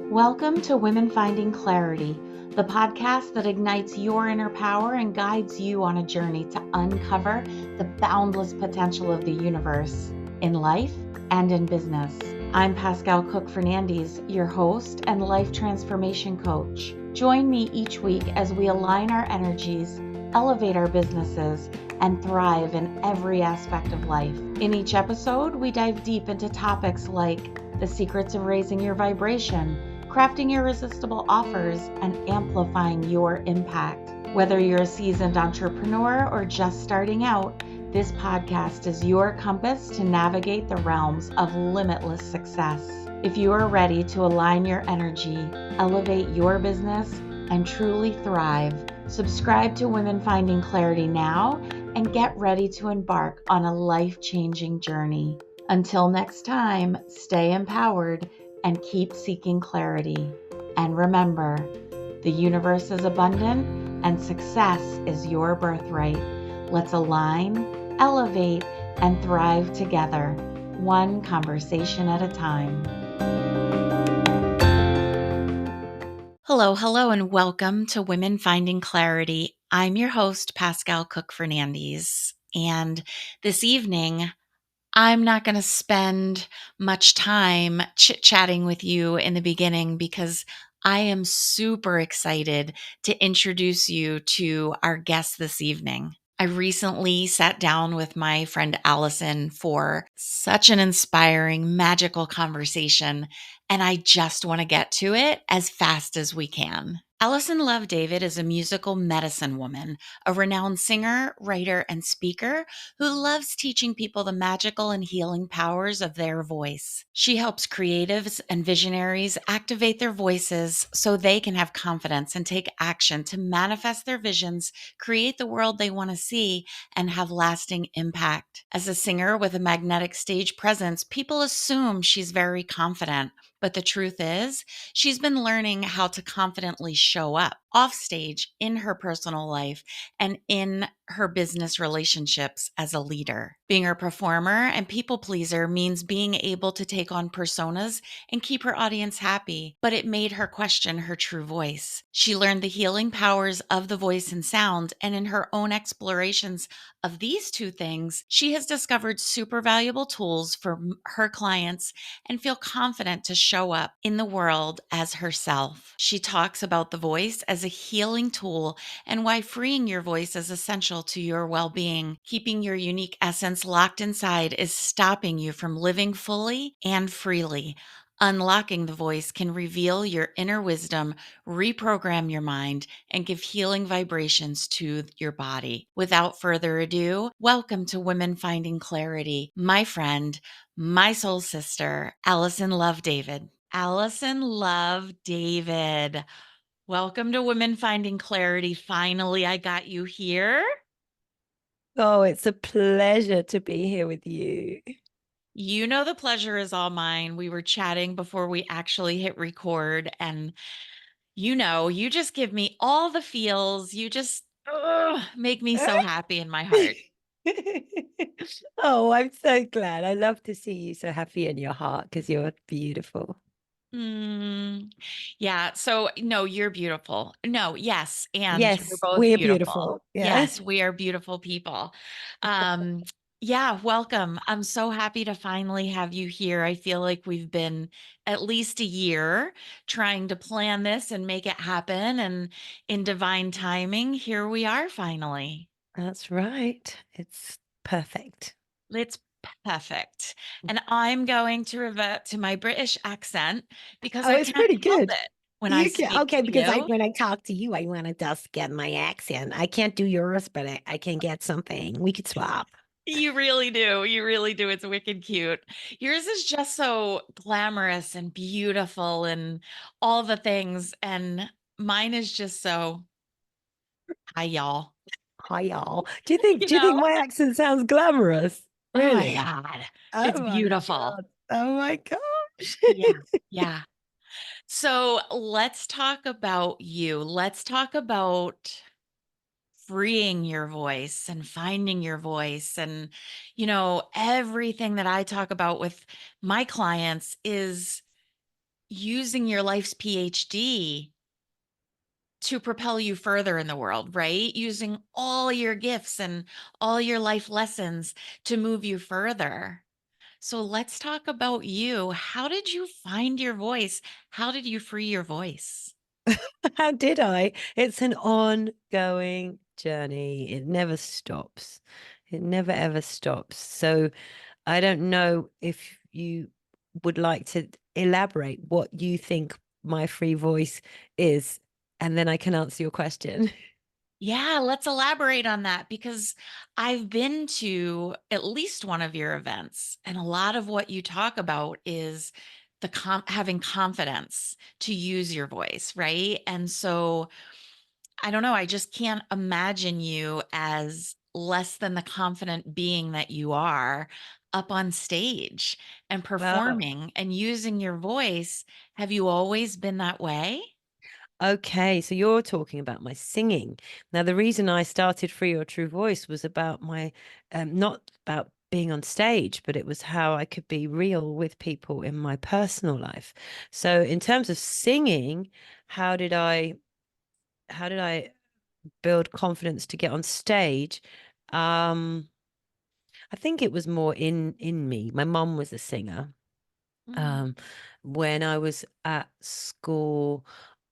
Welcome to Women Finding Clarity, the podcast that ignites your inner power and guides you on a journey to uncover the boundless potential of the universe in life and in business. I'm Pascale Cook-Fernandez, your host and life transformation coach. Join me each week as we align our energies, elevate our businesses, and thrive in every aspect of life. In each episode, we dive deep into topics like the secrets of raising your vibration, crafting irresistible offers, and amplifying your impact. Whether you're a seasoned entrepreneur or just starting out, this podcast is your compass to navigate the realms of limitless success. If you are ready to align your energy, elevate your business, and truly thrive, subscribe to Women Finding Clarity now and get ready to embark on a life-changing journey. Until next time, stay empowered and keep seeking clarity. And remember, the universe is abundant and success is your birthright. Let's align, elevate, and thrive together, one conversation at a time. Hello, and welcome to Women Finding Clarity. I'm your host, Pascale Cook-Fernandez, and this evening, I'm not going to spend much time chit-chatting with you in the beginning because I am super excited to introduce you to our guest this evening. I recently sat down with my friend Alison for such an inspiring, magical conversation, and I just want to get to it as fast as we can. Alison Love David is a musical medicine woman, a renowned singer, writer, and speaker who loves teaching people the magical and healing powers of their voice. She helps creatives and visionaries activate their voices so they can have confidence and take action to manifest their visions, create the world they want to see, and have lasting impact. As a singer with a magnetic stage presence, people assume she's very confident. But the truth is, she's been learning how to confidently show up off stage in her personal life and in her business relationships as a leader. Being a performer and people pleaser means being able to take on personas and keep her audience happy, but it made her question her true voice. She learned the healing powers of the voice and sound, and in her own explorations of these two things, she has discovered super valuable tools for her clients and feel confident to show up in the world as herself. She talks about the voice as a healing tool and why freeing your voice is essential to your well-being. Keeping your unique essence locked inside is stopping you from living fully and freely. Unlocking the voice can reveal your inner wisdom, reprogram your mind, and give healing vibrations to your body. Without further ado, welcome to Women Finding Clarity, my friend, my soul sister, Alison Love David. Alison Love David. Welcome to Women Finding Clarity. Finally, I got you here. Oh, it's a pleasure to be here with you. You know, the pleasure is all mine. We were chatting before we actually hit record, and you just give me all the feels. You just make me so happy in my heart. Oh, I'm so glad. I love to see you so happy in your heart because you're beautiful. Mm, yeah. So, no, you're beautiful. No, yes. And we're Yes, both we're beautiful. beautiful. Yeah. Yes, we are beautiful people. Um, yeah, welcome. I'm so happy to finally have you here. I feel like we've been at least a year trying to plan this and make it happen. And in divine timing, here we are finally. That's right. It's perfect. It's perfect. And I'm going to revert to my British accent because Oh, I it's can't pretty help good. it when I You can speak okay to because I you. when I talk to you, I want to just get my accent. I can't do yours, but I can get something. We could swap. You really do. You really do. It's wicked cute. Yours is just so glamorous and beautiful and all the things. And mine is just so, hi, y'all. Hi, y'all. Do you think You do you know? think my accent sounds glamorous? Oh my Really? God. It's Oh my beautiful. God. Oh my gosh. Yeah. Yeah. So let's talk about you. Let's talk about freeing your voice and finding your voice. And, everything that I talk about with my clients is using your life's PhD to propel you further in the world, right? Using all your gifts and all your life lessons to move you further. So let's talk about you. How did you find your voice? How did you free your voice? How did I? It's an ongoing journey. It never stops. It never ever stops. So I don't know if you would like to elaborate what you think my free voice is, and then I can answer your question. Yeah, let's elaborate on that because I've been to at least one of your events, and a lot of what you talk about is having confidence to use your voice, right? And so I don't know, I just can't imagine you as less than the confident being that you are up on stage and Well, performing and using your voice. Have you always been that way? okay, so you're talking about my singing. Now, the reason I started Free Your True Voice was about my, not about being on stage, but it was how I could be real with people in my personal life. So, in terms of singing, how did I, how did I build confidence to get on stage? Um, I think it was more in me. My mom was a singer. Mm. Um, when I was at school,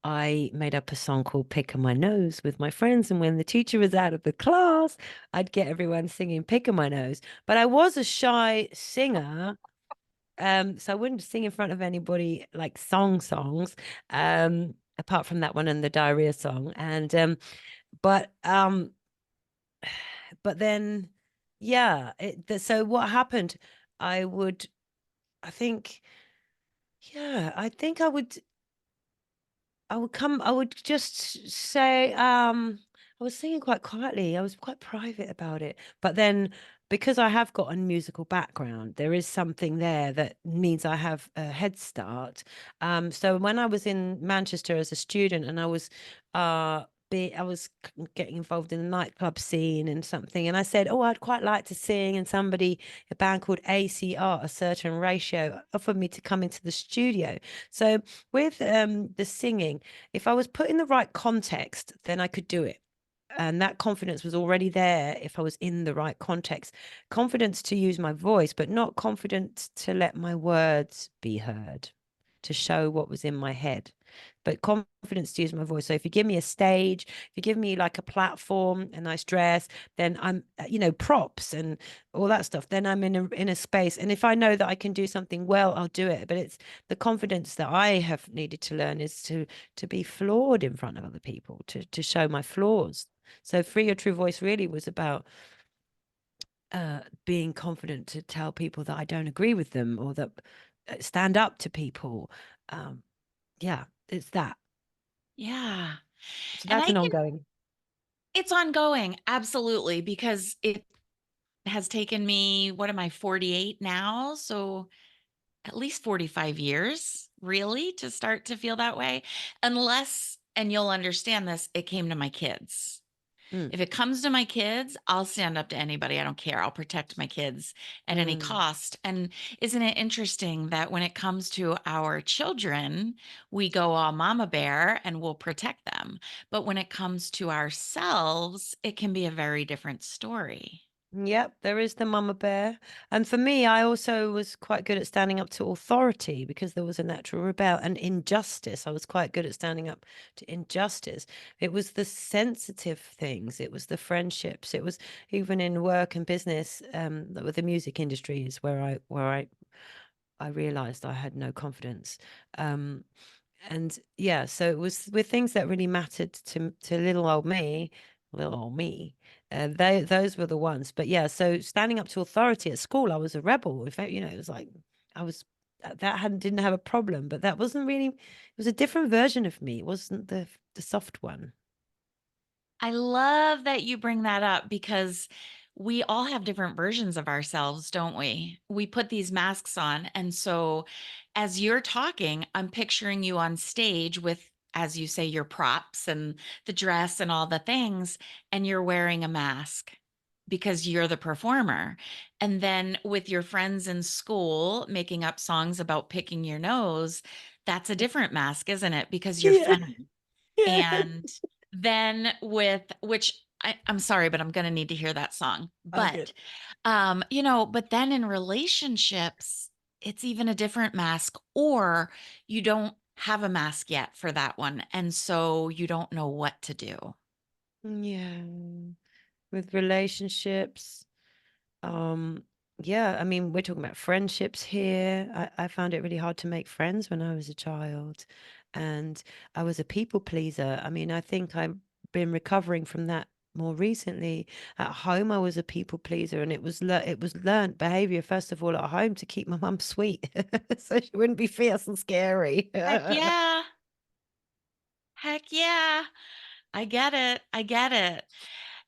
I made up a song called Pick on My Nose with my friends. And when the teacher was out of the class, I'd get everyone singing Pick on My Nose. But I was a shy singer. So I wouldn't sing in front of anybody like songs, apart from that one and the diarrhea song. But um, but then, yeah. So what happened? I would, I think, yeah, I think I would just say, I was singing quite quietly. I was quite private about it. But then because I have got a musical background, there is something there that means I have a head start. So when I was in Manchester as a student and I was getting involved in the nightclub scene and something, and I said, "Oh, I'd quite like to sing." And a band called ACR, a certain ratio, offered me to come into the studio. So with the singing, if I was put in the right context, then I could do it. And that confidence was already there if I was in the right context. Confidence to use my voice, but not confidence to let my words be heard, to show what was in my head. But confidence to use my voice. So if you give me a stage, if you give me like a platform, a nice dress, then I'm, props and all that stuff. Then I'm in a space. And if I know that I can do something well, I'll do it. But it's the confidence that I have needed to learn is to be flawed in front of other people, to show my flaws. So Free Your True Voice really was about being confident to tell people that I don't agree with them or that stand up to people. Um, yeah, it's that. Yeah. So And that's I an can, ongoing. it's ongoing, absolutely, because it has taken me, what am I, 48 now? So at least 45 years, really, to start to feel that way. Unless, and you'll understand this, it came to my kids. Mm, If it comes to my kids, I'll stand up to anybody. I don't care. I'll protect my kids at any mm. cost. And isn't it interesting that when it comes to our children, we go all mama bear and we'll protect them. But when it comes to ourselves, it can be a very different story. Yep, there is the mama bear. And for me, I also was quite good at standing up to authority because there was a natural rebel and injustice. I was quite good at standing up to injustice. It was the sensitive things, it was the friendships, it was even in work and business, with the music industry is where I realized I had no confidence. Um, and yeah, so it was with things that really mattered to little old me. Those were the ones. But yeah, so standing up to authority at school, I was a rebel. If it was like I was that hadn't didn't have a problem, but that wasn't really. It was a different version of me. It wasn't the soft one. I love that you bring that up because we all have different versions of ourselves, don't we? We put these masks on. And so as you're talking, I'm picturing you on stage with, as you say, your props and the dress and all the things, and you're wearing a mask because you're the performer. And then with your friends in school making up songs about picking your nose, That's a different mask, isn't it? Because you're Yeah. feminine. Yeah. And then with which I'm sorry, but I'm going to need to hear that song. Oh, good. But then in relationships, it's even a different mask, or you don't have a mask yet for that one. And so you don't know what to do. Yeah. With relationships. Um, yeah, I mean, we're talking about friendships here. I found it really hard to make friends when I was a child, and I was a people pleaser. I mean, I think I've been recovering from that more recently. At home, I was a people pleaser, and it was learned behavior first of all at home to keep my mum sweet, so she wouldn't be fierce and scary. Heck yeah. Heck yeah. I get it. I get it.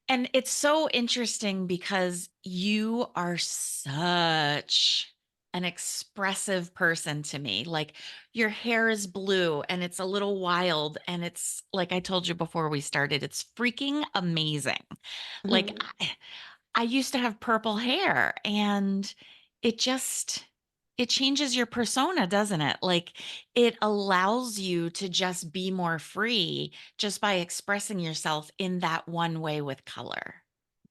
And it's so interesting because you are such an expressive person to me. Like your hair is blue and it's a little wild. And it's like I told you before we started, it's freaking amazing. Like I used to have purple hair and it just it changes your persona, doesn't it? Like it allows you to just be more free just by expressing yourself in that one way with color.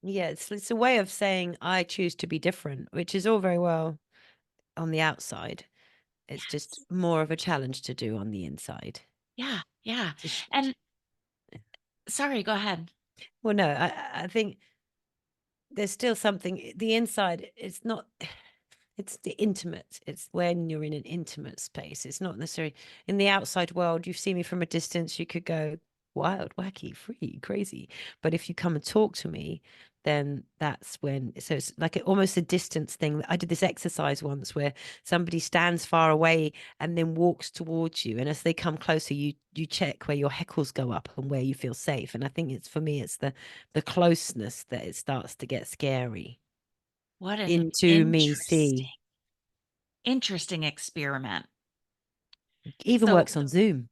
Yeah, it's a way of saying I choose to be different, which is all very well on the outside. It's just Yes. more of a challenge to do on the inside. Yeah, yeah. To sh- And sorry, go ahead. well, no, I think there's still something, the inside, it's not, it's the intimate. It's when you're in an intimate space. It's not necessarily in the outside world. You see me from a distance, you could go wild, wacky, free, crazy. But if you come and talk to me, then that's when. So it's like almost a distance thing. I did this exercise once where somebody stands far away and then walks towards you, and as they come closer, you check where your heckles go up and where you feel safe. And I think it's for me, it's the closeness that it starts to get scary What an into me see. interesting experiment. Even So works on Zoom.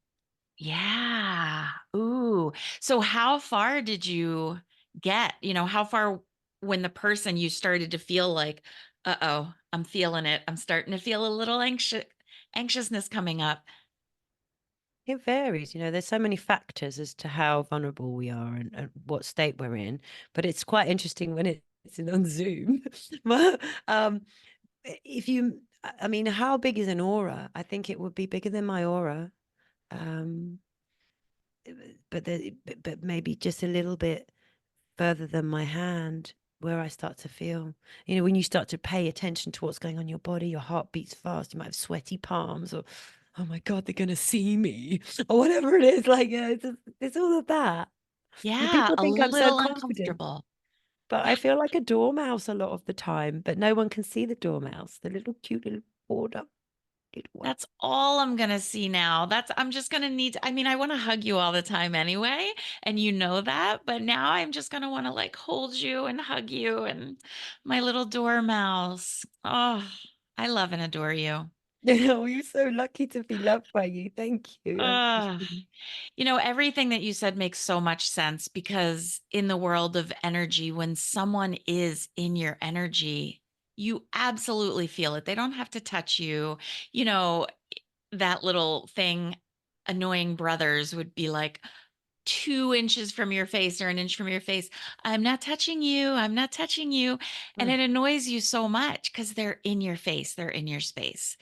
yeah. Ooh. So how far did you get? How far when the person you started to feel like, uh-oh, I'm feeling it. I'm starting to feel a little anxiousness coming up. It varies, there's so many factors as to how vulnerable we are and what state we're in. But it's quite interesting when it's on Zoom. Well, if you, I mean, how big is an aura? I think it would be bigger than my aura. Um, but maybe just a little bit further than my hand, where I start to feel, when you start to pay attention to what's going on in your body, your heart beats fast, you might have sweaty palms, or, oh my God, they're going to see me, or whatever it is. Like, it's all of that. And Yeah, people a think I'm so little confident, uncomfortable. but I feel like a dormouse a lot of the time, but no one can see the dormouse, the little cute little border little one. That's all I'm gonna see now. I'm just gonna I mean, I want to hug you all the time anyway, and you know that, but now I'm just gonna want to like hold you and hug you and my little dormouse. Oh, I love and adore you. Oh, you're so lucky to be loved by you. Thank you. Uh, everything that you said makes so much sense because in the world of energy, when someone is in your energy, you absolutely feel it. They don't have to touch you. You know, that little thing, annoying brothers would be like 2 inches from your face or an inch from your face. I'm not touching you. I'm not touching you. And Mm, it annoys you so much because they're in your face, they're in your space.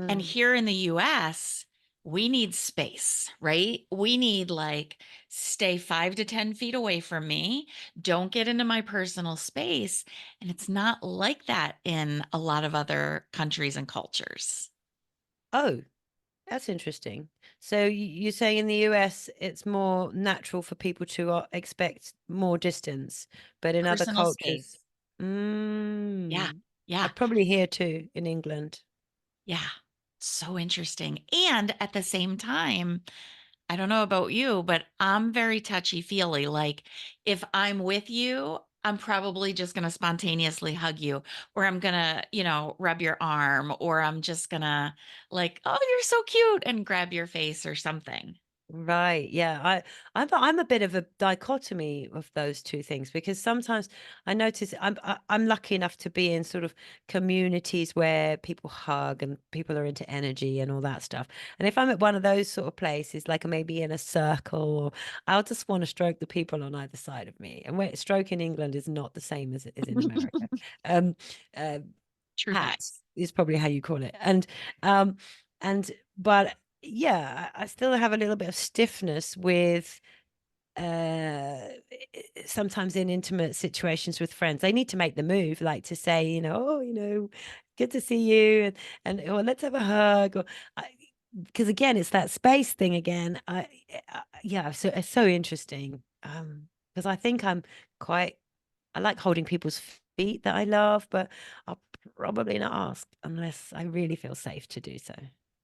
And mm. here in the US, we need space, right? We need like stay 5 to 10 feet away from me. Don't get into my personal space. And it's not like that in a lot of other countries and cultures. Oh, that's interesting. So you're saying in the US, it's more natural for people to expect more distance, but in other Personal cultures, space. Yeah. mm, Yeah. probably here too in England. Yeah. So interesting. And at the same time, I don't know about you, but I'm very touchy feely. Like if I'm with you, I'm probably just going to spontaneously hug you, or I'm going to, rub your arm, or I'm just going to like, oh, you're so cute and grab your face or something. Right. Yeah. I'm a bit of a dichotomy of those two things because sometimes I notice I'm lucky enough to be in sort of communities where people hug and people are into energy and all that stuff. And if I'm at one of those sort of places, like maybe in a circle, I'll just want to stroke the people on either side of me. And stroke in England is not the same as it is in America. Um, uh, True Pat facts. is probably how you call it. Um and but yeah, I still have a little bit of stiffness with uh sometimes in intimate situations with friends. They need to make the move, like to say, oh, good to see you, and or let's have a hug, or because again, it's that space thing again. Yeah, so it's so interesting. Because I think I like holding people's feet that I love, but I'll probably not ask unless I really feel safe to do so.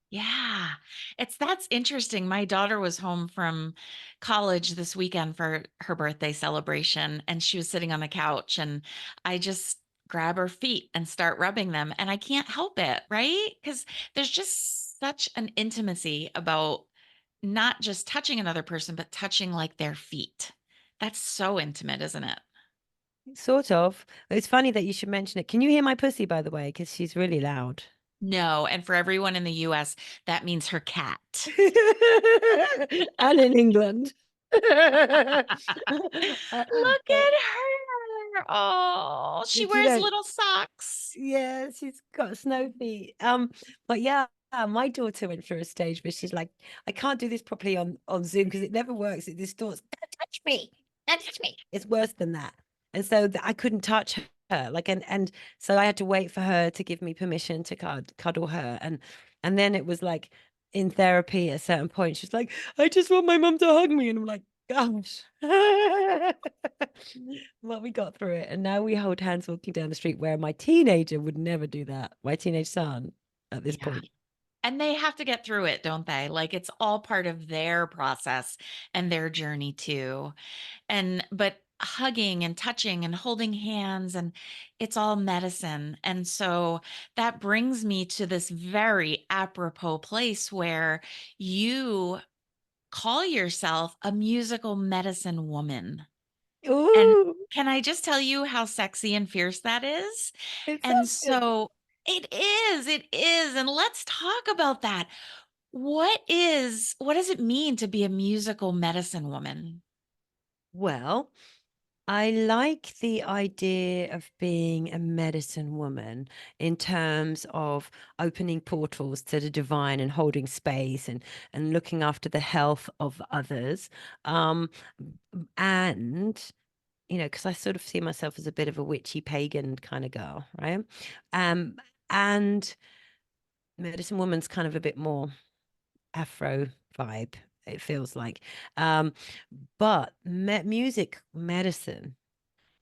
Yeah. That's interesting. My daughter was home from college this weekend for her birthday celebration, and she was sitting on the couch, and I just grab her feet and start rubbing them, and I can't help it, right? Because there's just such an intimacy about not just touching another person, but touching like their feet. That's so intimate, isn't it? Sort of. It's funny that you should mention it. Can you hear my pussy, by the way? Because she's really loud. No, and for everyone in the US, that means her cat. And in England. Look But at her. Oh, she did you wears know? little socks. Yeah, she's got snow feet. But yeah, my daughter went through a stage where she's like, I can't do this properly on Zoom because it never works. It distorts. Don't touch me. Don't touch me. It's worse than that. And so I couldn't touch her. Like, and so I had to wait for her to give me permission to cuddle her. And then it was like in therapy at a certain point, she's like, I just want my mum to hug me. And I'm like, gosh. Well, we got through it. And now we hold hands walking down the street where my teenager would never do that. My teenage son at this Yeah. point. And they have to get through it, don't they? Like it's all part of their process and their journey too. But hugging and touching and holding hands, and it's all medicine. And so that brings me to this very apropos place where you call yourself a musical medicine woman. And Ooh, can I just tell you how sexy and fierce that is? it And sounds good. so it is. And let's talk about that. What does it mean to be a musical medicine woman? Well, I like the idea of being a medicine woman in terms of opening portals to the divine and holding space and looking after the health of others. Um, and because I sort of see myself as a bit of a witchy pagan kind of girl, right? And medicine woman's kind of a bit more Afro vibe, it feels like. Um, but music medicine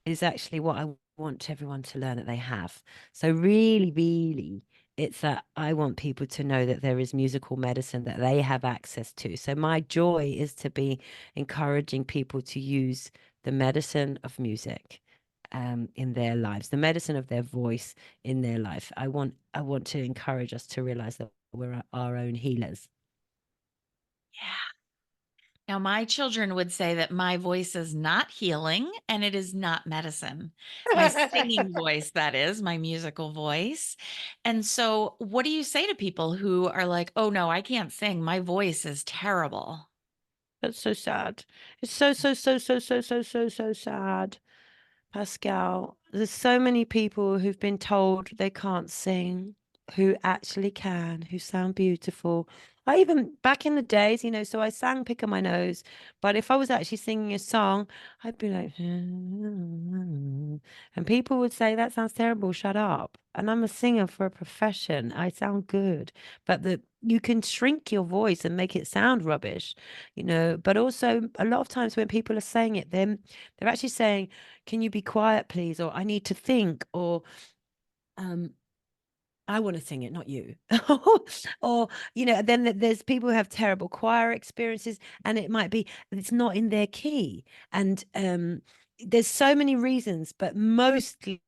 is actually what I want everyone to learn that they have. So really, really, it's that I want people to know that there is musical medicine that they have access to. So my joy is to be encouraging people to use the medicine of music in their lives, the medicine of their voice in their life. I want to encourage us to realize that we're our own healers. Yeah. Now, my children would say that my voice is not healing and it is not medicine. My singing voice, that is, my musical voice. And so, what do you say to people who are like, oh no, I can't sing. My voice is terrible? That's so sad. It's so, so, so, so, so, so, so, so sad. Pascal, there's so many people who've been told they can't sing, who actually can, who sound beautiful. I even back in the days, so I sang Pick on My Nose, but if I was actually singing a song, I'd be like, and people would say, that sounds terrible, shut up. And I'm a singer for a profession. I sound good, but you can shrink your voice and make it sound rubbish, but also a lot of times when people are saying it, then they're actually saying, can you be quiet, please? Or I need to think, or um, I want to sing it, not you. Or, then there's people who have terrible choir experiences, and it might be it's not in their key. And there's so many reasons, but mostly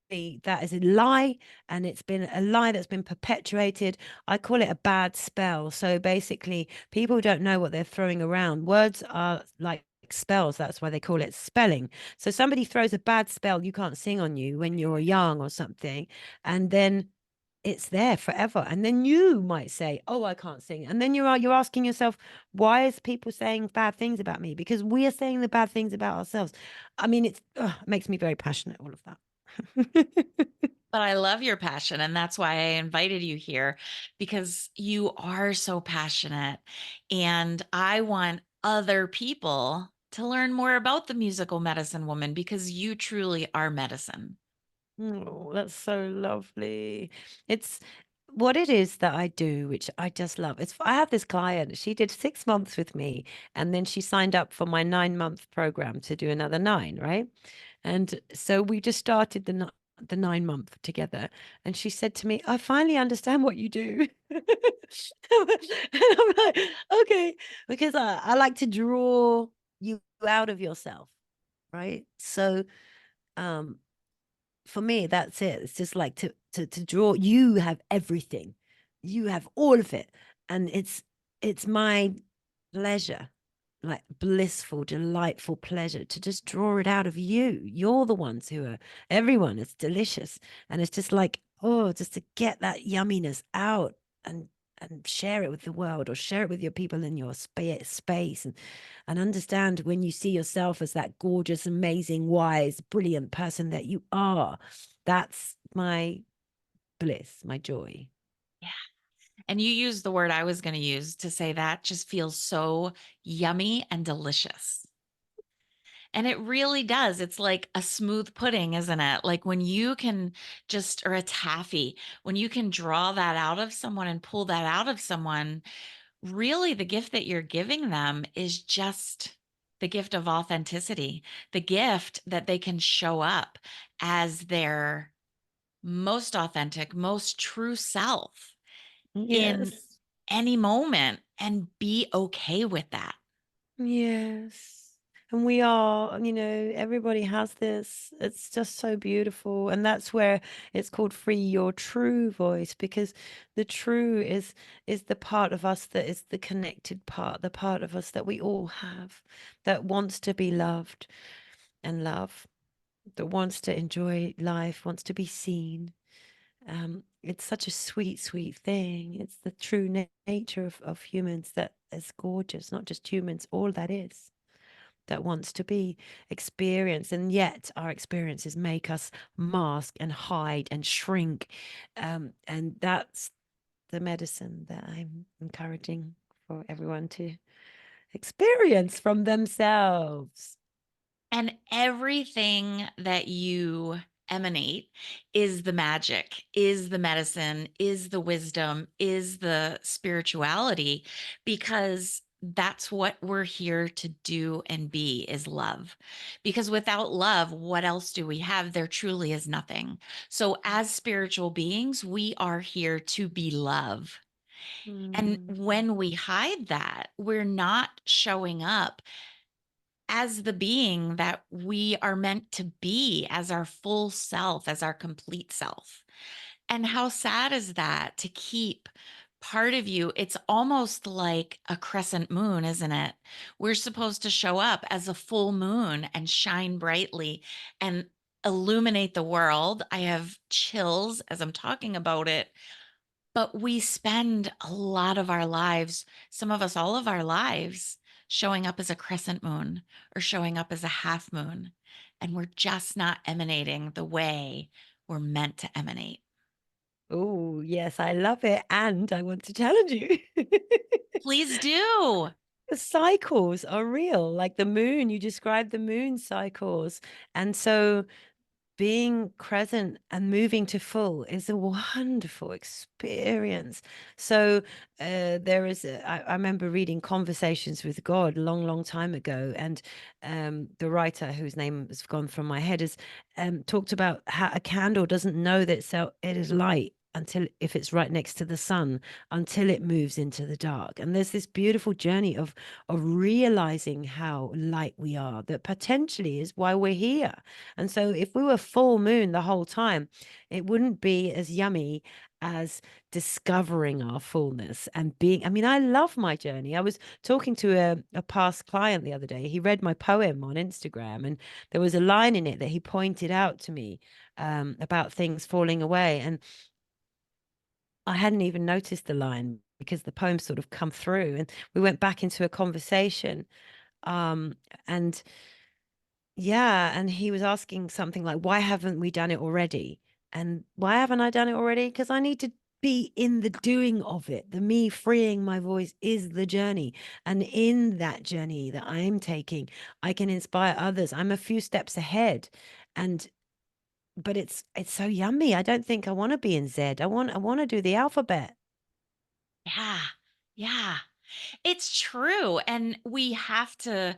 that is a lie, and it's been a lie that's been perpetuated. I call it a bad spell. So basically, people don't know what they're throwing around. Words are like spells. That's why they call it spelling. So somebody throws a bad spell you can't sing on you when you're young or something, and then it's there forever. And then you might say, "Oh, I can't sing." And then you're asking yourself, why is people saying bad things about me? Because we are saying the bad things about ourselves. I mean, it makes me very passionate, all of that. But I love your passion, and that's why I invited you here because you are so passionate. And I want other people to learn more about the musical medicine woman because you truly are medicine. Oh, that's so lovely. It's what it is that I do, which I just love. I have this client, she did 6 months with me, and then she signed up for my 9 month program to do another nine, right? And so we just started the 9 month together. And she said to me, I finally understand what you do. And I'm like, okay, because I like to draw you out of yourself, right? So um for me, that's it. It's just like to draw. You have everything, you have all of it, and it's my pleasure, like blissful, delightful pleasure to just draw it out of you. You're the ones who are everyone. It's delicious, and it's just like just to get that yumminess out and share it with the world or share it with your people in your space and understand when you see yourself as that gorgeous, amazing, wise, brilliant person that you are. That's my bliss, my joy. Yeah. And you used the word I was going to use to say that just feels so yummy and delicious. And it really does. It's like a smooth pudding, isn't it? Like when you can just, or a taffy, when you can draw that out of someone and pull that out of someone, really the gift that you're giving them is just the gift of authenticity, the gift that they can show up as their most authentic, most true self in Yes. any moment and be okay with that. Yes. And we are, everybody has this. It's just so beautiful. And that's where it's called free your true voice, because the true is the part of us that is the connected part, the part of us that we all have, that wants to be loved and love, that wants to enjoy life, wants to be seen. It's such a sweet, sweet thing. It's the true nature of humans that is gorgeous, not just humans, all that is that wants to be experienced. And yet our experiences make us mask and hide and shrink. And that's the medicine that I'm encouraging for everyone to experience from themselves. And everything that you emanate is the magic, is the medicine, is the wisdom, is the spirituality, because that's what we're here to do and be is love. Because without love, what else do we have? There truly is nothing. So, as spiritual beings, we are here to be love. And Mm. when we hide that, we're not showing up as the being that we are meant to be, as our full self, as our complete self. And how sad is that to keep part of you? It's almost like a crescent moon, isn't it? We're supposed to show up as a full moon and shine brightly and illuminate the world. I have chills as I'm talking about it, but we spend a lot of our lives, some of us all of our lives, showing up as a crescent moon or showing up as a half moon. And we're just not emanating the way we're meant to emanate. Oh, yes, I love it. And I want to challenge you. Please do. The cycles are real, like the moon, you described the moon cycles. And so being present and moving to full is a wonderful experience. So I remember reading Conversations with God a long, long time ago, and the writer whose name has gone from my head has talked about how a candle doesn't know that it is light until if it's right next to the sun, until it moves into the dark. And there's this beautiful journey of realizing how light we are, that potentially is why we're here. And so if we were full moon the whole time, it wouldn't be as yummy as discovering our fullness and being. I mean, I love my journey. I was talking to a past client the other day. He read my poem on Instagram, and there was a line in it that he pointed out to me, about things falling away. And I hadn't even noticed the line because the poem sort of come through, and we went back into a conversation. Um, and yeah, and he was asking something like, why haven't we done it already? And why haven't I done it already? Because I need to be in the doing of it. The me freeing my voice is the journey. And in that journey that I'm taking, I can inspire others. I'm a few steps ahead. And but it's so yummy. I don't think I want to be in Z. I want to do the alphabet. Yeah. Yeah. It's true. And we have to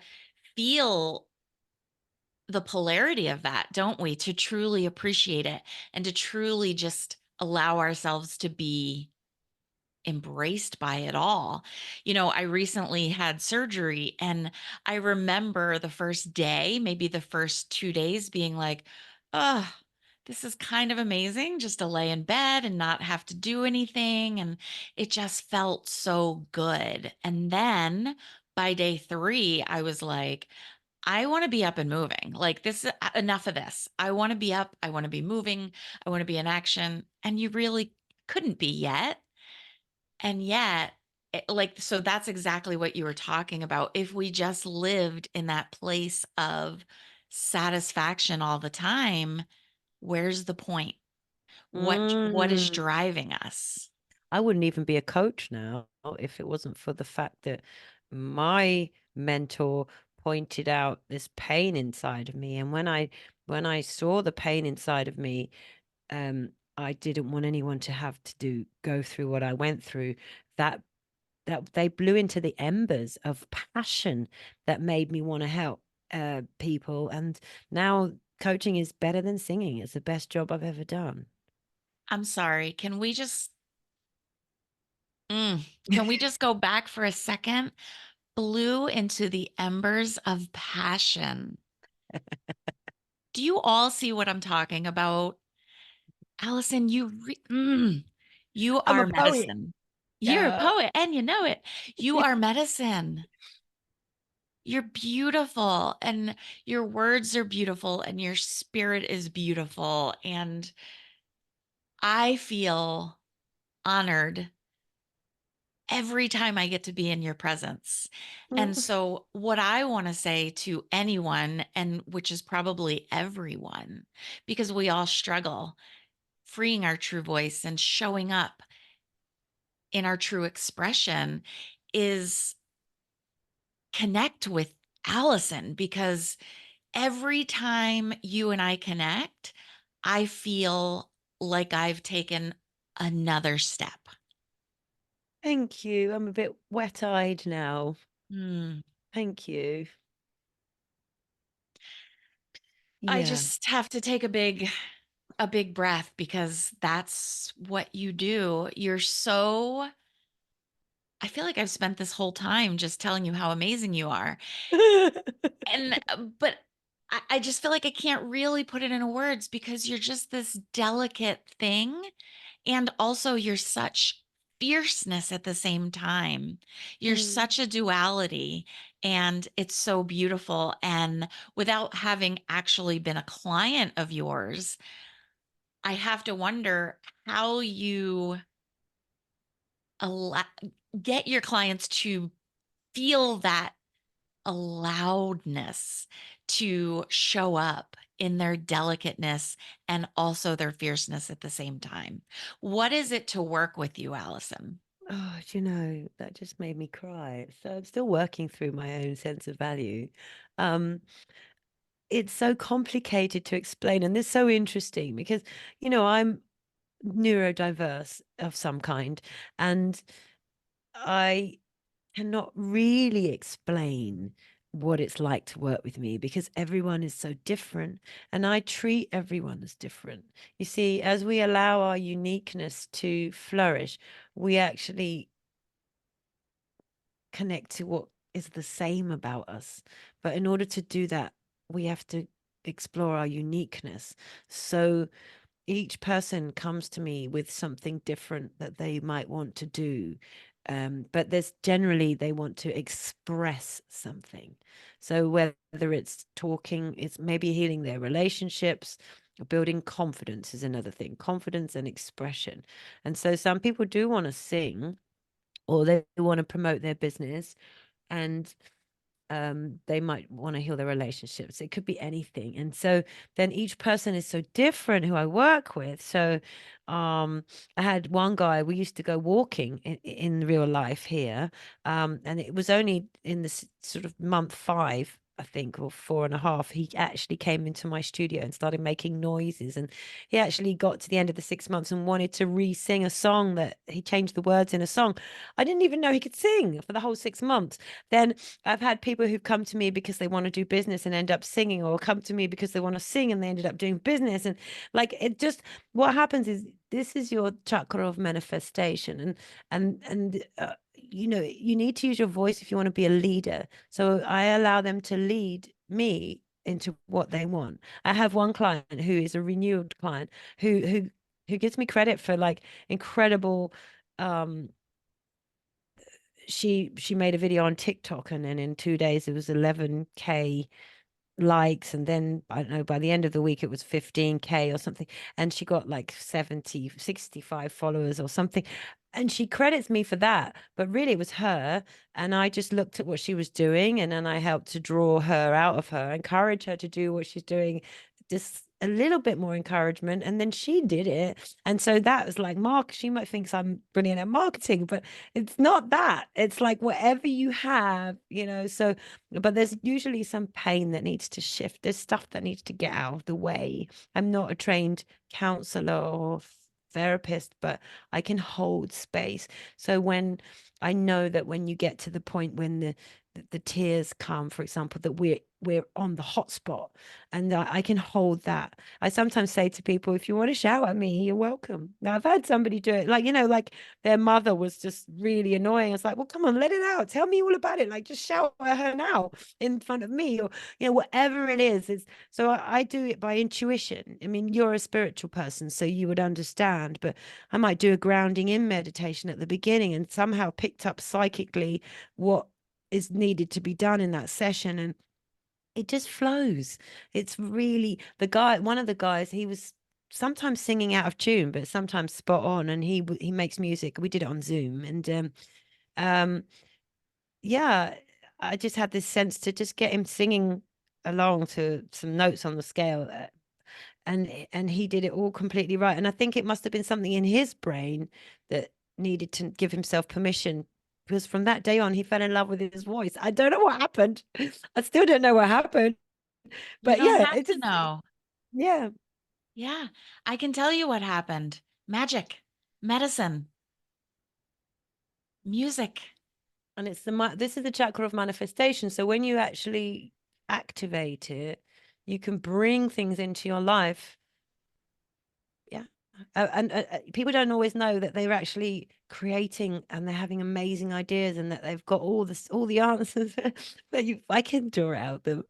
feel the polarity of that, don't we, to truly appreciate it and to truly just allow ourselves to be embraced by it all. I recently had surgery, and I remember the first day, maybe the first 2 days, being like, oh, this is kind of amazing just to lay in bed and not have to do anything. And it just felt so good. And then by day 3, I was like, I want to be up and moving. Like, this, enough of this. I want to be up. I want to be moving. I want to be in action. And you really couldn't be yet. And yet, like, so that's exactly what you were talking about. If we just lived in that place of satisfaction all the time, where's the point? What is Mm. driving us? I wouldn't even be a coach now if it wasn't for the fact that my mentor pointed out this pain inside of me. And when I saw the pain inside of me, I didn't want anyone to have to go through what I went through. That that they blew into the embers of passion that made me want to help people. And now coaching is better than singing. It's the best job I've ever done. I'm sorry. Can we just go back for a second? Blew into the embers of passion. Do you all see what I'm talking about? Allison, you I'm a are poet. medicine. You're a Yeah. poet and you know it. You are medicine. You're beautiful, and your words are beautiful, and your spirit is beautiful. And I feel honored every time I get to be in your presence. And so, what I want to say to anyone, and which is probably everyone, because we all struggle freeing our true voice and showing up in our true expression, is connect with Allison, because every time you and I connect, I feel like I've taken another step. Thank you. I'm a bit wet-eyed now. Hmm. Thank you. I Yeah. just have to take a big breath, because that's what you do. I feel like I've spent this whole time just telling you how amazing you are. And but I just feel like I can't really put it into words, because you're just this delicate thing. And also, you're such fierceness at the same time. You're Mm. such a duality, and it's so beautiful. And without having actually been a client of yours, I have to wonder how you allow, get your clients to feel that loudness, to show up in their delicateness and also their fierceness at the same time. What is it to work with you, Allison? Oh, do you know, that just made me cry. So I'm still working through my own sense of value. Um, it's so complicated to explain, and it's so interesting because, I'm neurodiverse of some kind, and I cannot really explain what it's like to work with me, because everyone is so different and I treat everyone as different. You see, as we allow our uniqueness to flourish, we actually connect to what is the same about us. But in order to do that, we have to explore our uniqueness. So each person comes to me with something different that they might want to do. But there's generally they want to express something. So whether it's talking, it's maybe healing their relationships, building confidence is another thing, confidence and expression. And so some people do want to sing, or they want to promote their business, and they might want to heal their relationships. It could be anything. And so then each person is so different who I work with. So I had one guy, we used to go walking in real life here. And it was only in this sort of month 5, I think, or 4.5, he actually came into my studio and started making noises. And he actually got to the end of the 6 months and wanted to re-sing a song that he changed the words in a song. I didn't even know he could sing for the whole 6 months. Then I've had people who've come to me because they want to do business and end up singing, or come to me because they want to sing and they ended up doing business. And like, it just, what happens is, this is your chakra of manifestation. And you need to use your voice if you want to be a leader. So I allow them to lead me into what they want. I have one client who is a renewed client who gives me credit for like incredible um she made a video on TikTok, and then in 2 days it was 11K likes, and then I don't know, by the end of the week it was 15K or something, and she got like 65 followers or something, and she credits me for that, but really it was her. And I just looked at what she was doing, and then I helped to draw her out of her, encourage her to do what she's doing, just a little bit more encouragement, and then she did it. And so that was like, Mark, she might think I'm brilliant at marketing, but it's not that. It's like whatever you have. So but there's usually some pain that needs to shift. There's stuff that needs to get out of the way. I'm not a trained counselor or therapist, but I can hold space. So when I know that when you get to the point when the tears come, for example, that we're on the hot spot, and I can hold that. I sometimes say to people, if you want to shout at me, you're welcome. Now I've had somebody do it, like their mother was just really annoying. I was like, well, come on, let it out. Tell me all about it. Like, just shout at her now in front of me, or whatever it is. So I do it by intuition. I mean, you're a spiritual person, so you would understand, but I might do a grounding in meditation at the beginning and somehow picked up psychically what is needed to be done in that session, and it just flows. It's really one of the guys, he was sometimes singing out of tune, but sometimes spot on, and he makes music. We did it on Zoom, and um yeah, I just had this sense to just get him singing along to some notes on the scale, and he did it all completely right. And I think it must have been something in his brain that needed to give himself permission, because from that day on he fell in love with his voice. I don't know what happened. I still don't know what happened, You but don't yeah, have it to just, know. yeah. Yeah, I can tell you what happened. Magic, medicine, music. And this is the chakra of manifestation. So when you actually activate it, you can bring things into your life. Yeah. And people don't always know that they're actually creating, and they're having amazing ideas, and that they've got all the answers. But I can draw it out them.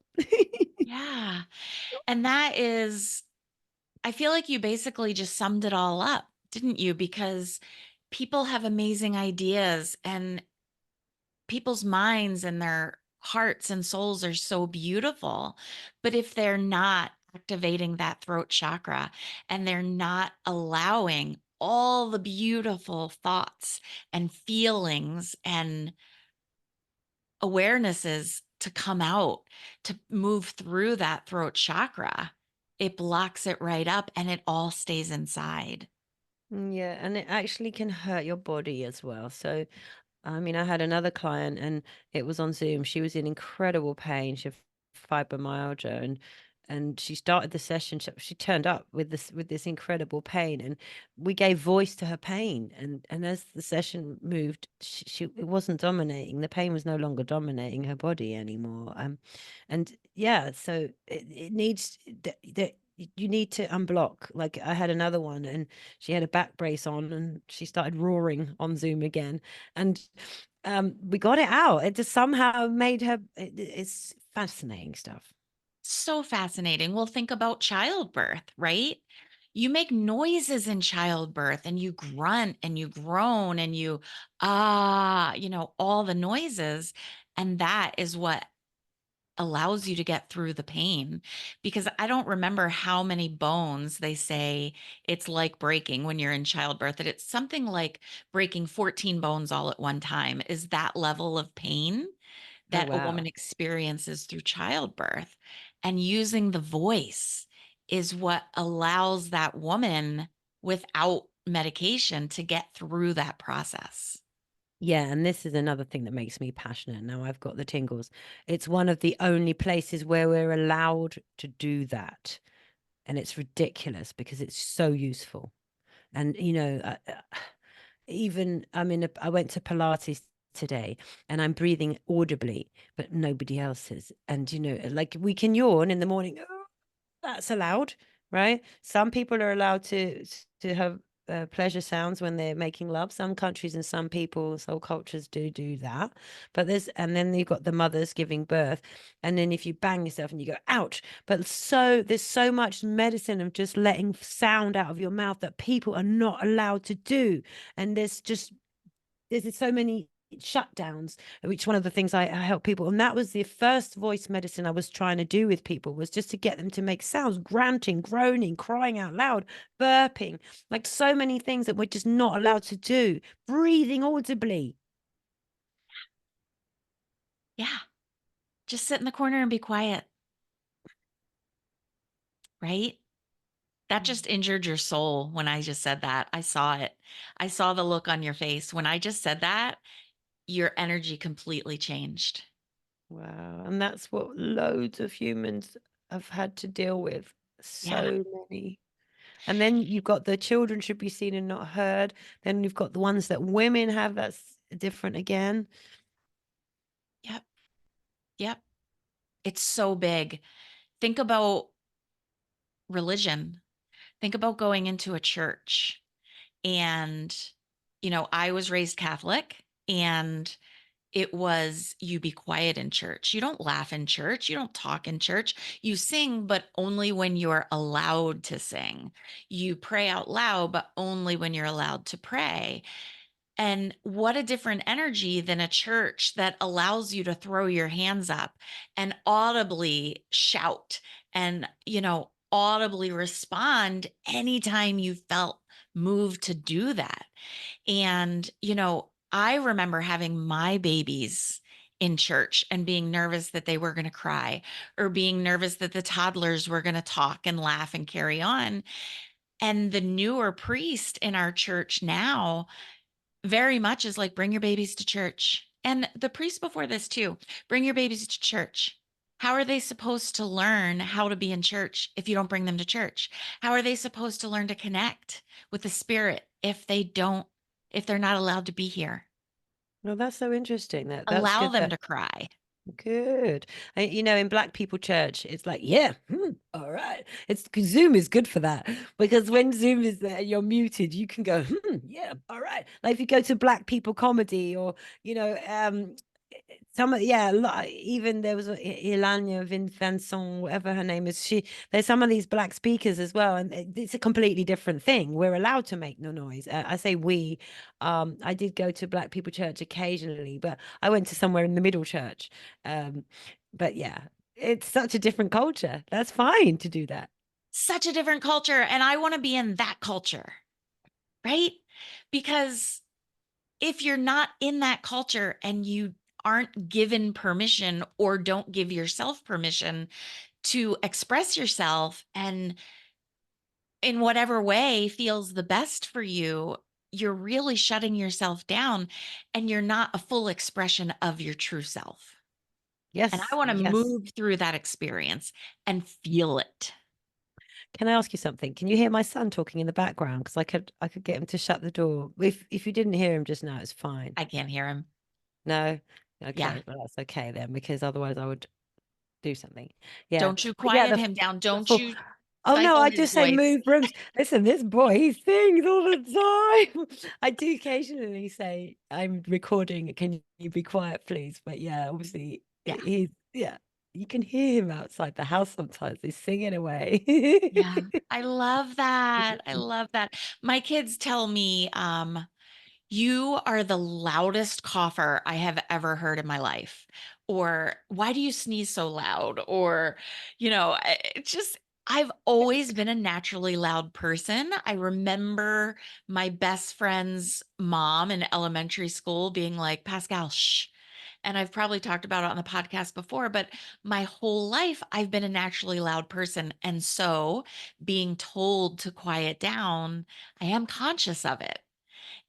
Yeah. And that is, I feel like you basically just summed it all up, didn't you? Because people have amazing ideas, and people's minds and their hearts and souls are so beautiful. But if they're not activating that throat chakra, and they're not allowing all the beautiful thoughts and feelings and awarenesses to come out, to move through that throat chakra, it blocks it right up and it all stays inside. Yeah, and it actually can hurt your body as well. So I mean, I had another client, and it was on Zoom. She was in incredible pain. She had fibromyalgia, and and she started the session. She turned up with this incredible pain, and we gave voice to her pain. And as the session moved, she it wasn't dominating. The pain was no longer dominating her body anymore. And yeah, so it needs that. You need to unblock. Like, I had another one, and she had a back brace on, and she started roaring on Zoom again, and we got it out. It just somehow made her. It's fascinating stuff. So fascinating. Well, think about childbirth, right? You make noises in childbirth and you grunt and you groan and all the noises. And that is what allows you to get through the pain. Because I don't remember how many bones they say it's like breaking when you're in childbirth, that it's something like breaking 14 bones all at one time, is that level of pain Oh, that a woman wow. experiences through childbirth. And using the voice is what allows that woman without medication to get through that process. Yeah, and this is another thing that makes me passionate. Now I've got the tingles. It's one of the only places where we're allowed to do that. And it's ridiculous because it's so useful. And, even I went to Pilates today, and I'm breathing audibly, but nobody else is. And, like, we can yawn in the morning. That's allowed, right? Some people are allowed to have pleasure sounds when they're making love. Some countries and some people's whole cultures do that. But and then you've got the mothers giving birth, and then if you bang yourself and you go ouch. But there's so much medicine of just letting sound out of your mouth that people are not allowed to do, and there's so many shutdowns, which one of the things I help people, and that was the first voice medicine I was trying to do with people, was just to get them to make sounds, granting, groaning, crying out loud, burping, like so many things that we're just not allowed to do, breathing audibly. Yeah. Just sit in the corner and be quiet, right? That just injured your soul when I just said that. I saw it. I saw the look on your face. When I just said that, your energy completely changed. Wow. And that's what loads of humans have had to deal with. Yeah. So many. And then you've got the children should be seen and not heard. Then you've got the ones that women have, that's different again. Yep. Yep. It's so big. Think about religion. Think about going into a church. And, I was raised Catholic, and it was, you be quiet in church. You don't laugh in church. You don't talk in church. You sing, but only when you're allowed to sing. You pray out loud, but only when you're allowed to pray. And what a different energy than a church that allows you to throw your hands up and audibly shout and, audibly respond anytime you felt moved to do that. And, I remember having my babies in church and being nervous that they were going to cry, or being nervous that the toddlers were going to talk and laugh and carry on. And the newer priest in our church now very much is like, bring your babies to church. And the priest before this too, bring your babies to church. How are they supposed to learn how to be in church if you don't bring them to church? How are they supposed to learn to connect with the spirit if they're not allowed to be here? Well, that's so interesting. That's Allow good. them to cry. Good. In Black People Church, it's like, yeah, all right. It's 'cause Zoom is good for that, because when Zoom is there, you're muted. You can go, yeah, all right. Like if you go to Black People Comedy, or yeah, even there was Ilania Vincent, whatever her name is. There's some of these Black speakers as well, and it's a completely different thing. We're allowed to make no noise. I say we. I did go to Black People Church occasionally, but I went to somewhere in the middle church. Um, but yeah, it's such a different culture. That's fine to do that. Such a different culture. And I want to be in that culture, right? Because if you're not in that culture and you aren't given permission, or don't give yourself permission to express yourself and in whatever way feels the best for you, you're really shutting yourself down, and you're not a full expression of your true self. and I Yes, wanna yes. move through that experience and feel it. Can I ask you something? Can you hear my son talking in the background? Because I could get him to shut the door. If you didn't hear him just now, it's fine. I can't hear him. No? Yeah. Okay, well that's okay then, because otherwise I would do something. Yeah. Don't you But yeah, quiet him down. the Don't full you oh no, stifle I his just say voice. move rooms. Listen, this boy, he sings all the time. I do occasionally say, I'm recording, can you be quiet, please? But yeah, obviously Yeah. he's yeah, you can hear him outside the house sometimes. He's singing away. Yeah. I love that. I love that. My kids tell me, "You are the loudest cougher I have ever heard in my life," or "Why do you sneeze so loud?" Or, it's just I've always been a naturally loud person. I remember my best friend's mom in elementary school being like, "Pascal, shh." And I've probably talked about it on the podcast before, but my whole life I've been a naturally loud person. And so being told to quiet down, I am conscious of it.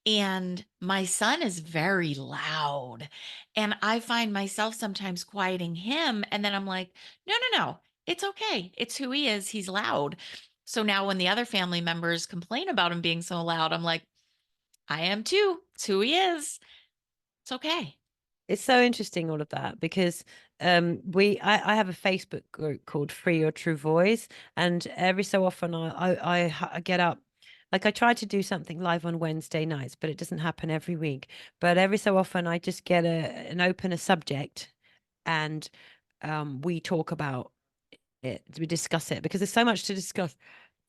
And my son is very loud. And I find myself sometimes quieting him. And then I'm like, no, no, no, it's okay. It's who he is. He's loud. So now when the other family members complain about him being so loud, I'm like, I am too. It's who he is. It's okay. It's so interesting, all of that, because I have a Facebook group called Free Your True Voice, and every so often I get up, like I try to do something live on Wednesday nights, but it doesn't happen every week. But every so often I just get a subject, and we talk about it, we discuss it, because there's so much to discuss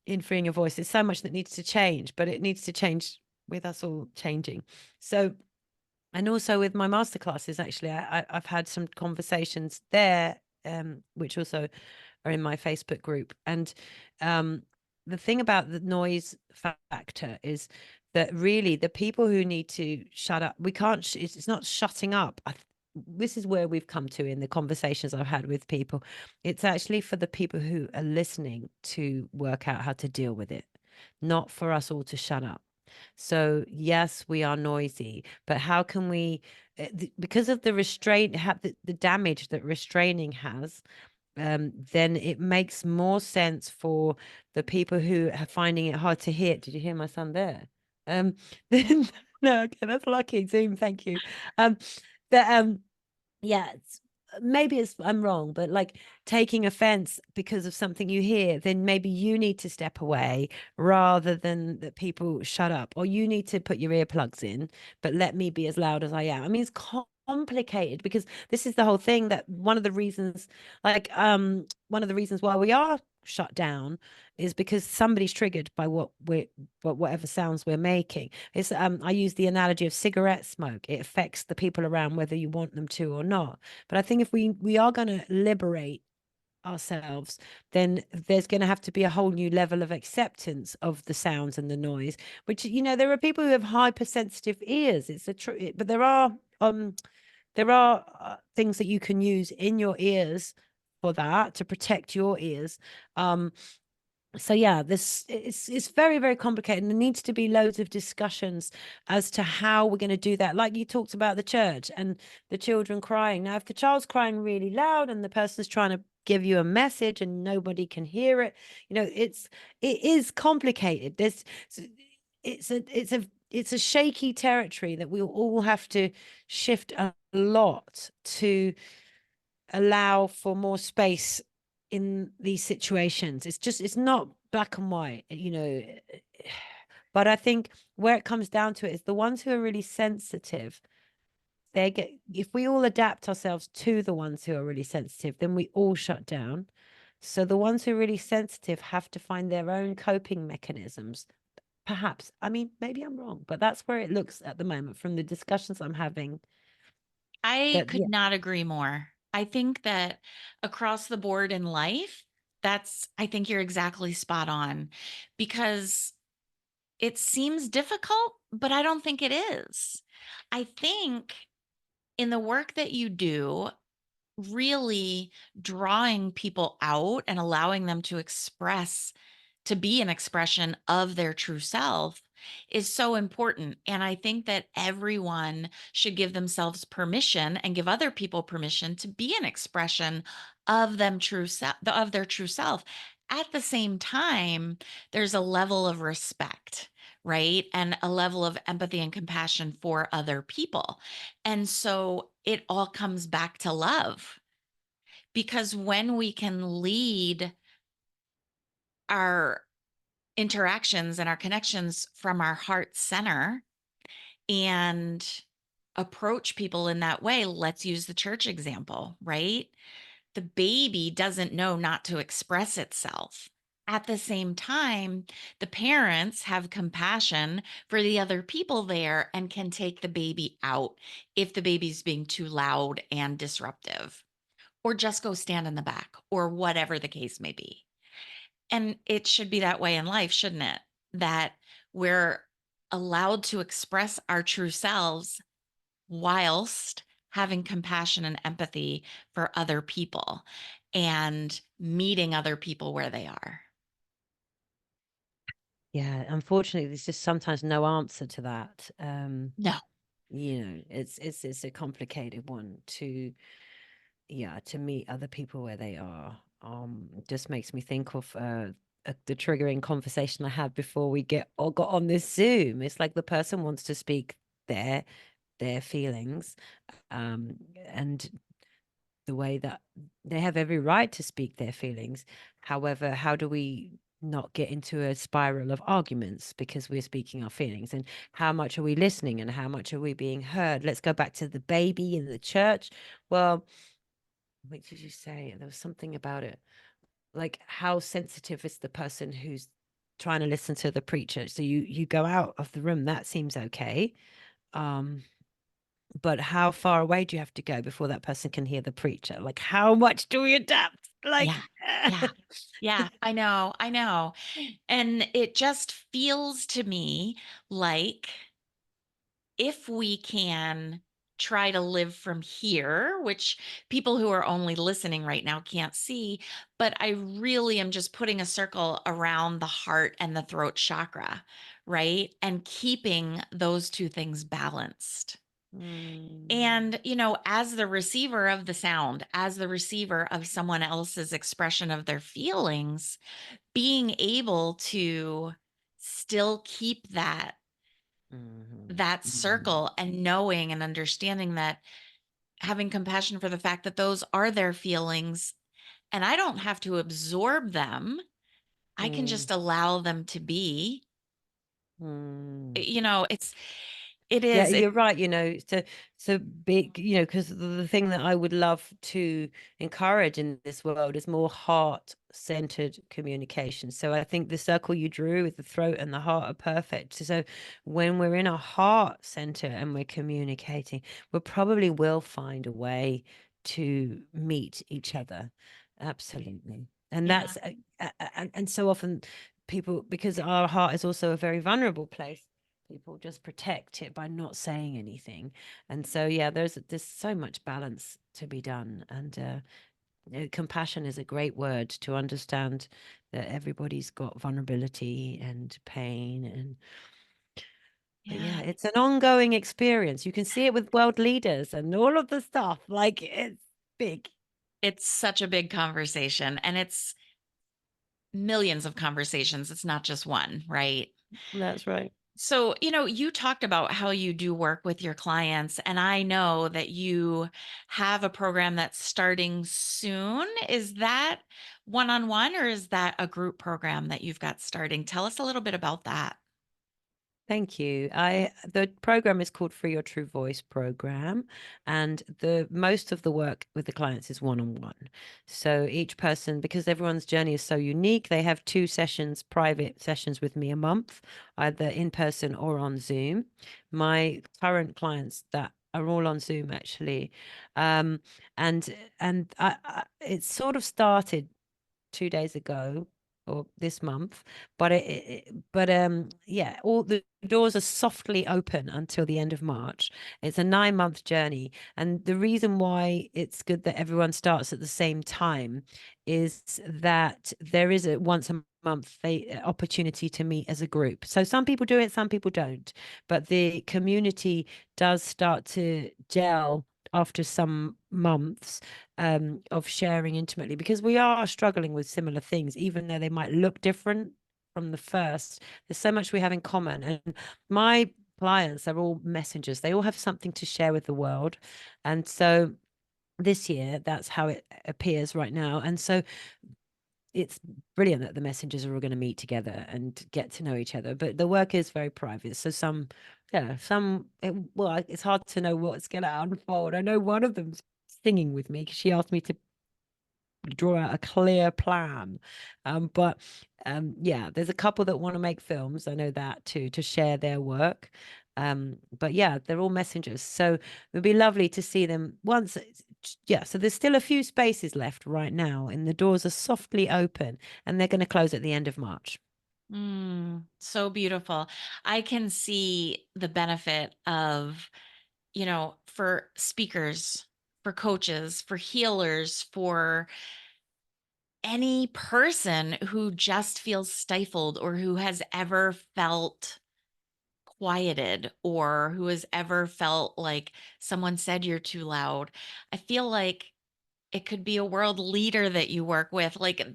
in freeing your voice. There's so much that needs to change, but it needs to change with us all changing. So, and also with my masterclasses, actually, I've had some conversations there, which also are in my Facebook group. And um, the thing about the noise factor is that really the people who need to shut up, we can't, it's not shutting up. This is where we've come to in the conversations I've had with people. It's actually for the people who are listening to work out how to deal with it, not for us all to shut up. So yes, we are noisy, but how can we, because of the restraint, the damage that restraining has, then it makes more sense for the people who are finding it hard to hear. Did you hear my son there? Then no, okay, that's lucky. Zoom, thank you. Um, that yeah, maybe I'm wrong, but like taking offense because of something you hear, then maybe you need to step away rather than that people shut up, or you need to put your earplugs in, but let me be as loud as I am. I mean, it's complicated, because this is the whole thing, that one of the reasons why we are shut down is because somebody's triggered by whatever sounds we're making. It's I use the analogy of cigarette smoke. It affects the people around whether you want them to or not. But I think if we are going to liberate ourselves, then there's going to have to be a whole new level of acceptance of the sounds and the noise, which, there are people who have hypersensitive ears. It's a true, but there are things that you can use in your ears for that, to protect your ears. um so yeah, this it's very, very complicated, and there needs to be loads of discussions as to how we're going to do that. Like you talked about the church and the children crying. Now, if the child's crying really loud and the person's trying to give you a message and nobody can hear it, it is complicated. It's a shaky territory that we'll all have to shift a lot to allow for more space in these situations. It's not black and white. But I think where it comes down to it is the ones who are really sensitive, if we all adapt ourselves to the ones who are really sensitive, then we all shut down. So the ones who are really sensitive have to find their own coping mechanisms. Perhaps. I mean, maybe I'm wrong, but that's where it looks at the moment from the discussions I'm having. I That could yeah, not agree more. I think that across the board in life, I think you're exactly spot on because it seems difficult, but I don't think it is. I think in the work that you do, really drawing people out and allowing them to be an expression of their true self is so important. And I think that everyone should give themselves permission and give other people permission to be an expression of them true of their true self. At the same time, there's a level of respect, right? And a level of empathy and compassion for other people. And so it all comes back to love, because when we can lead our interactions and our connections from our heart center and approach people in that way. Let's use the church example, right? The baby doesn't know not to express itself. At the same time, the parents have compassion for the other people there and can take the baby out if the baby's being too loud and disruptive, or just go stand in the back, or whatever the case may be. And it should be that way in life, shouldn't it? That we're allowed to express our true selves whilst having compassion and empathy for other people and meeting other people where they are. Yeah, unfortunately, there's just sometimes no answer to that. No. It's a complicated one to, yeah, to meet other people where they are. Just makes me think of the triggering conversation I had before we get or got on this Zoom. It's like the person wants to speak their their feelings, and the way that they have every right to speak their feelings. However, how do we not get into a spiral of arguments because we're speaking our feelings? And how much are we listening and how much are we being heard? Let's go back to the baby in the church. Well, what did you say? There was something about it. Like, how sensitive is the person who's trying to listen to the preacher? So you go out of the room, that seems okay. Um, but how far away do you have to go before that person can hear the preacher? Like, how much do we adapt? Yeah. Like, Yeah. Yeah. I know. I know. And it just feels to me like if we can try to live from here, which people who are only listening right now can't see, but I really am just putting a circle around the heart and the throat chakra, right? And keeping those two things balanced. mm, And, as the receiver of the sound, as the receiver of someone else's expression of their feelings, being able to still keep mhm, that mhm, circle and knowing and understanding that, having compassion for the fact that those are their feelings and I don't have to absorb them. I can mm, just allow them to be. mm. You know, it Yeah, is it you're right. So big, because the thing that I would love to encourage in this world is more heart-centered communication. So I think the circle you drew with the throat and the heart are perfect. So when we're in a heart center and we're communicating, we probably will find a way to meet each other. Absolutely. And yeah, and so often people, because our heart is also a very vulnerable place, people just protect it by not saying anything. And so yeah, there's so much balance to be done. And compassion is a great word to understand that everybody's got vulnerability and pain. And but yeah, yeah. it's an ongoing experience. You can see it with world leaders and all of the stuff. Like, it's big. It's such a big conversation and it's millions of conversations. It's not just one, right? That's right. So, you talked about how you do work with your clients, and I know that you have a program that's starting soon. Is that one on one or is that a group program that you've got starting? Tell us a little bit about that. Thank you. The program is called Free Your True Voice program, and the most of the work with the clients is one-on-one. So each person, because everyone's journey is so unique, they have two sessions, private sessions with me a month, either in person or on Zoom. My current clients that are all on Zoom actually, um, and it sort of started 2 days ago or this month, but yeah, all the doors are softly open until the end of March. It's a 9 month journey, and the reason why it's good that everyone starts at the same time is that there is a once a month they opportunity to meet as a group. So some people do it, some people don't, but the community does start to gel after some months of sharing intimately, because we are struggling with similar things, even though they might look different from the first. There's so much we have in common, and my clients are all messengers. They all have something to share with the world, and so this year that's how it appears right now. And so it's brilliant that the messengers are all going to meet together and get to know each other, but the work is very private. So some, yeah, well, it's hard to know what's going to unfold. I know one of them's singing with me because she asked me to draw out a clear plan. But yeah, there's a couple that want to make films. I know that too, to share their work. But yeah, they're all messengers. So it'd be lovely to see them once. Yeah, so there's still a few spaces left right now, and the doors are softly open, and they're going to close at the end of March. So beautiful. I can see the benefit of, for speakers, for coaches, for healers, for any person who just feels stifled or who has ever felt quieted or who has ever felt like someone said you're too loud. I feel like it could be a world leader that you work with. Like it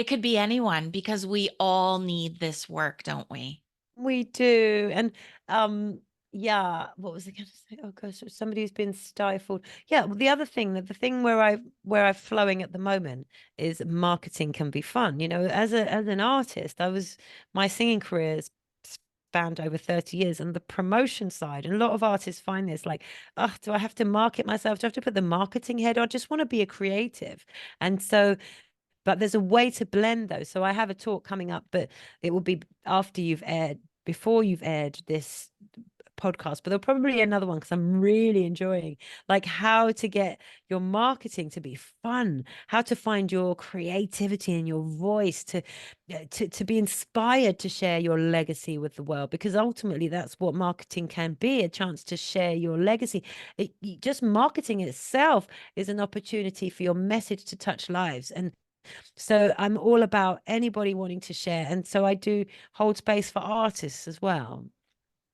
could be anyone because we all need this work, don't we? We do. And um yeah, what was I going to say? Oh gosh, so somebody who's been stifled. Yeah, well, the other thing, that the thing where I'm flowing at the moment is marketing can be fun. You know, as an artist, my singing career has spanned over 30 years, and the promotion side, and a lot of artists find this like, oh, do I have to market myself? Do I have to put the marketing head on? I just want to be a creative. And so, but there's a way to blend those. So I have a talk coming up, but it will be before you've aired this podcast, but there'll probably be another one because I'm really enjoying like how to get your marketing to be fun, how to find your creativity and your voice to be inspired to share your legacy with the world, because ultimately that's what marketing can be, a chance to share your legacy. Just marketing itself is an opportunity for your message to touch lives. And so I'm all about anybody wanting to share. And so I do hold space for artists as well.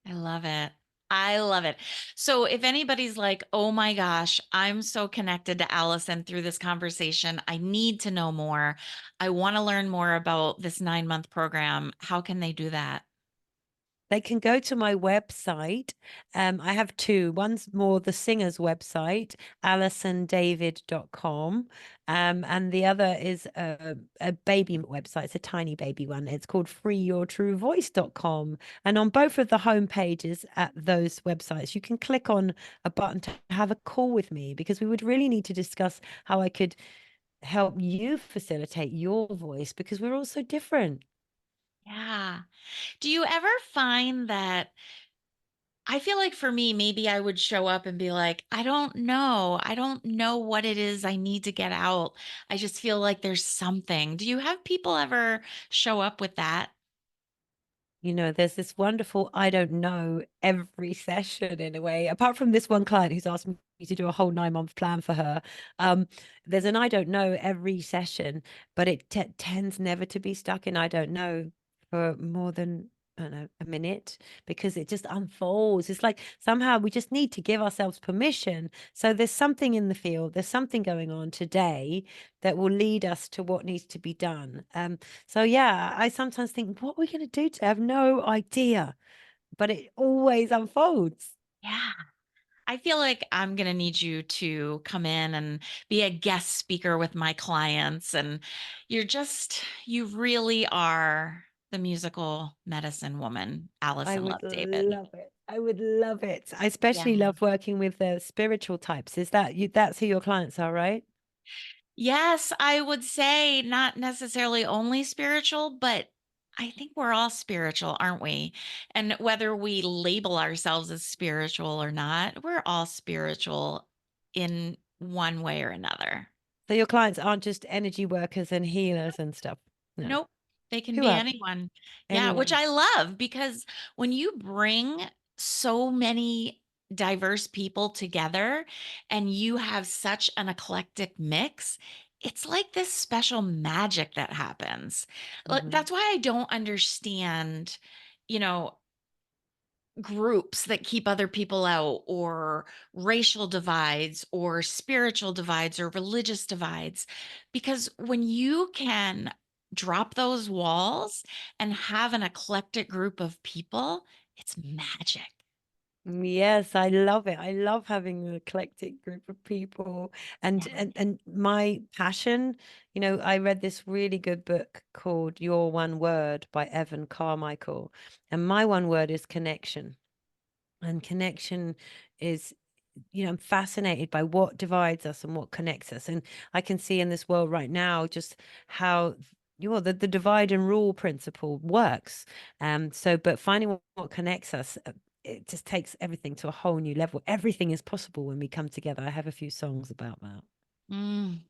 I love it. I love it. So if anybody's like, oh my gosh, I'm so connected to Allison through this conversation, I need to know more. I want to learn more about this 9-month program. How can they do that? They can go to my website. I have two. One's more the singer's website, alisondavid.com. And the other is a baby website. It's a tiny baby one. It's called freeyourtruevoice.com. And on both of the home pages at those websites, you can click on a button to have a call with me, because we would really need to discuss how I could help you facilitate your voice, because we're all so different. Yeah. Do you ever find that I feel like for me, maybe I would show up and be like, I don't know. I don't know what it is I need to get out. I just feel like there's something. Do you have people ever show up with that? You know, there's this wonderful I don't know every session in a way, apart from this one client who's asked me to do a whole 9-month plan for her. Um, there's an I don't know every session, but it tends never to be stuck in I don't know for more than, I don't know, a minute, because it just unfolds. It's like somehow we just need to give ourselves permission. So there's something in the field, there's something going on today that will lead us to what needs to be done. So yeah, I sometimes think, what are we going to do today? I have no idea, but it always unfolds. Yeah. I feel like I'm going to need you to come in and be a guest speaker with my clients. And you really are the musical medicine woman, I Alison Love would David. love it. I would love it. I Yeah. especially love working with the spiritual types. Is that you? That's who your clients are, right? Yes, I would say not necessarily only spiritual, but I think we're all spiritual, aren't we? And whether we label ourselves as spiritual or not, we're all spiritual in one way or another. So your clients aren't just energy workers and healers and stuff. No. Nope. They can Who be are anyone. Yeah, which anyone? I love because when you bring so many diverse people together and you have such an eclectic mix, it's like this special magic that happens. Mhm. That's why I don't understand, you know, groups that keep other people out, or racial divides, or spiritual divides, or religious divides. Because when you can drop those walls and have an eclectic group of people, it's magic. Yes, I love it. I love having an eclectic group of people. And Yeah. and my passion, I read this really good book called Your One Word by Evan Carmichael. And my one word is connection. And connection is, I'm fascinated by what divides us and what connects us. And I can see in this world right now just how the divide and rule principle works. But finding what connects us, it just takes everything to a whole new level. Everything is possible when we come together. I have a few songs about that.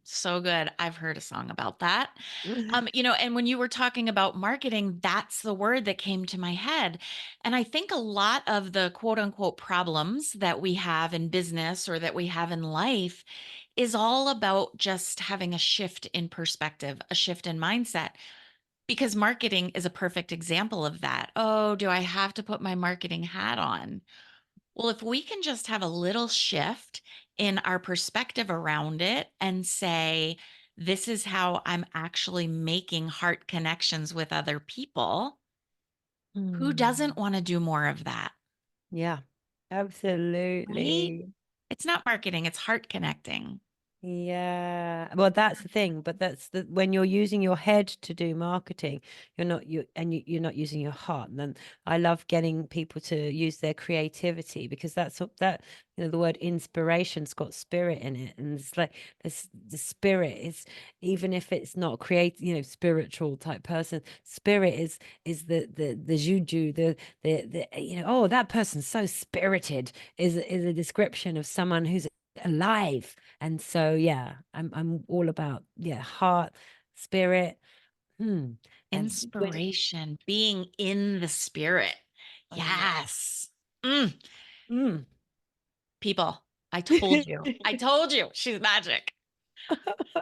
So good. I've heard a song about that. And when you were talking about marketing, that's the word that came to my head. And I think a lot of the quote unquote problems that we have in business or that we have in life is all about just having a shift in perspective, a shift in mindset, because marketing is a perfect example of that. Oh, do I have to put my marketing hat on? Well, if we can just have a little shift in our perspective around it and say, this is how I'm actually making heart connections with other people, who doesn't Hmm. want to do more of that? Yeah, Right? absolutely. It's not marketing, it's heart connecting. Yeah. Well, that's the thing, but that's the when you're using your head to do marketing, you're not using your heart. And then I love getting people to use their creativity, because the word inspiration's got spirit in it. And it's like the spirit is, even if it's not create, spiritual type person, spirit is the juju, oh, that person's so spirited, is a description of someone who's alive. And so, yeah, I'm all about, heart, spirit. Hmm. And when, Inspiration, being in the spirit. oh yeah. Yes. Mm, Mm. people, I told you. I told you she's magic.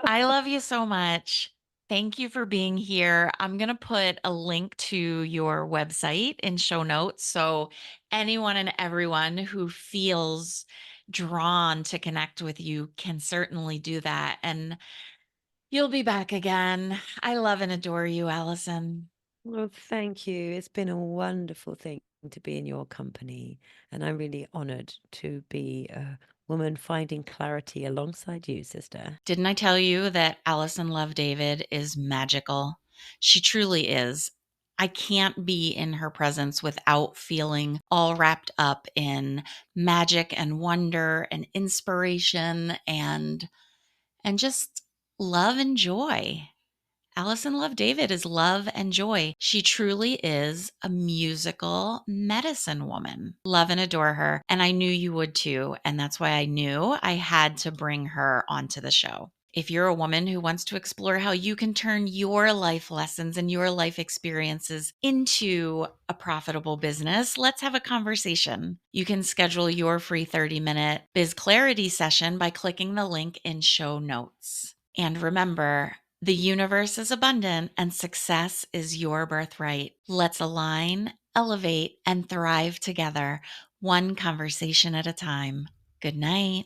I love you so much. Thank you for being here. I'm going to put a link to your website in show notes. So anyone and everyone who feels drawn to connect with you can certainly do that. And you'll be back again. I love and adore you, Allison. Well, thank you. It's been a wonderful thing to be in your company, and I'm really honored to be a woman finding clarity alongside you, sister. Didn't I tell you that Alison Love David is magical? She truly is. I can't be in her presence without feeling all wrapped up in magic and wonder and inspiration and just love and joy. Alison Love David is love and joy. She truly is a musical medicine woman. Love and adore her. And I knew you would too. And that's why I knew I had to bring her onto the show. If you're a woman who wants to explore how you can turn your life lessons and your life experiences into a profitable business, let's have a conversation. You can schedule your free 30-minute Biz Clarity session by clicking the link in show notes. And remember, the universe is abundant and success is your birthright. Let's align, elevate, and thrive together, one conversation at a time. Good night.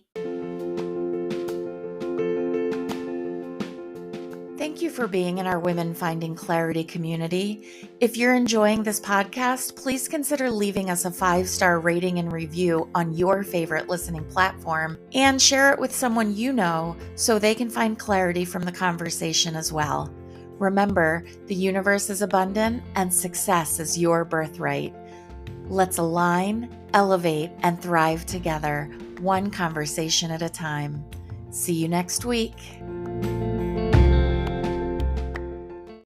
Thank you for being in our Women Finding Clarity community. If you're enjoying this podcast, please consider leaving us a 5-star rating and review on your favorite listening platform and share it with someone you know so they can find clarity from the conversation as well. Remember, the universe is abundant and success is your birthright. Let's align, elevate, and thrive together, one conversation at a time. See you next week.